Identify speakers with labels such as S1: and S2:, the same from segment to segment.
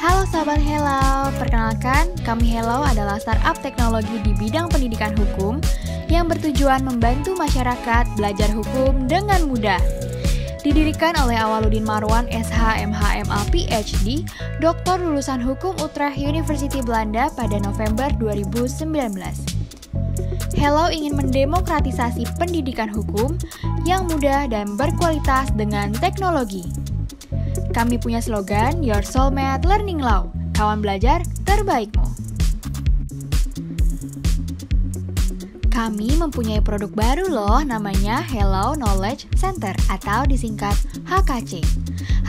S1: Halo sahabat Hello, perkenalkan kami Hello adalah startup teknologi di bidang pendidikan hukum yang bertujuan membantu masyarakat belajar hukum dengan mudah. Didirikan oleh Awaludin Marwan SH MHMA PhD, doktor lulusan Hukum Utrecht University Belanda pada November 2019. Hello ingin mendemokratisasi pendidikan hukum yang mudah dan berkualitas dengan teknologi. Kami punya slogan, Your Soulmate Learning Law, kawan belajar terbaikmu. Kami mempunyai produk baru loh, namanya Hello Knowledge Center atau disingkat HKC.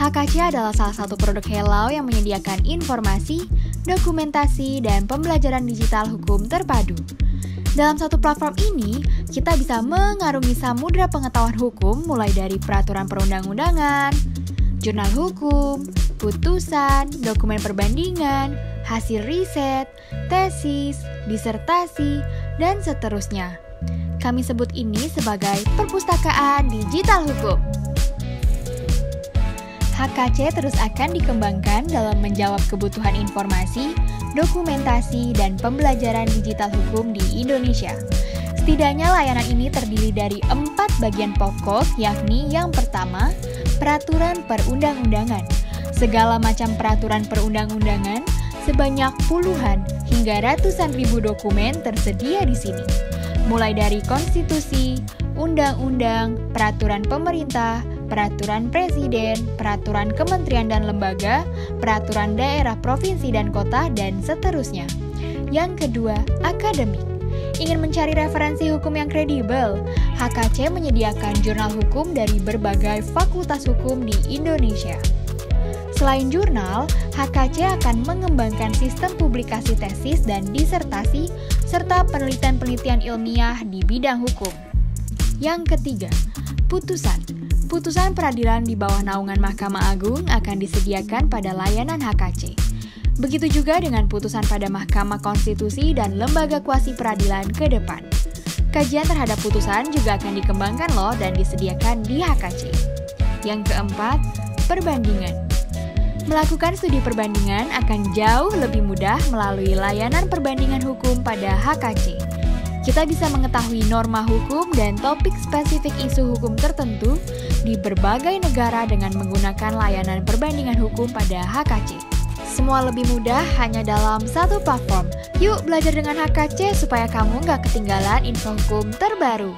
S1: HKC adalah salah satu produk Hello yang menyediakan informasi, dokumentasi, dan pembelajaran digital hukum terpadu. Dalam satu platform ini, kita bisa mengarungi samudra pengetahuan hukum mulai dari peraturan perundang-undangan, jurnal hukum, putusan, dokumen perbandingan, hasil riset, tesis, disertasi, dan seterusnya. Kami sebut ini sebagai perpustakaan digital hukum. HKC terus akan dikembangkan dalam menjawab kebutuhan informasi, dokumentasi, dan pembelajaran digital hukum di Indonesia. Setidaknya layanan ini terdiri dari 4 bagian pokok, yakni yang pertama, peraturan perundang-undangan. Segala macam peraturan perundang-undangan sebanyak puluhan hingga ratusan ribu dokumen tersedia di sini. Mulai dari konstitusi, undang-undang, peraturan pemerintah, peraturan presiden, peraturan kementerian dan lembaga, peraturan daerah, provinsi dan kota, dan seterusnya. Yang kedua, akademik. Ingin mencari referensi hukum yang kredibel, HKC menyediakan jurnal hukum dari berbagai fakultas hukum di Indonesia. Selain jurnal, HKC akan mengembangkan sistem publikasi tesis dan disertasi, serta penelitian-penelitian ilmiah di bidang hukum. Yang ketiga, putusan. Putusan peradilan di bawah naungan Mahkamah Agung akan disediakan pada layanan HKC. Begitu juga dengan putusan pada Mahkamah Konstitusi dan lembaga kuasi peradilan ke depan. Kajian terhadap putusan juga akan dikembangkan loh dan disediakan di HKC. Yang keempat, perbandingan. Melakukan studi perbandingan akan jauh lebih mudah melalui layanan perbandingan hukum pada HKC. Kita bisa mengetahui norma hukum dan topik spesifik isu hukum tertentu di berbagai negara dengan menggunakan layanan perbandingan hukum pada HKC. Semua lebih mudah hanya dalam satu platform. Yuk belajar dengan HKC supaya kamu nggak ketinggalan info hukum terbaru.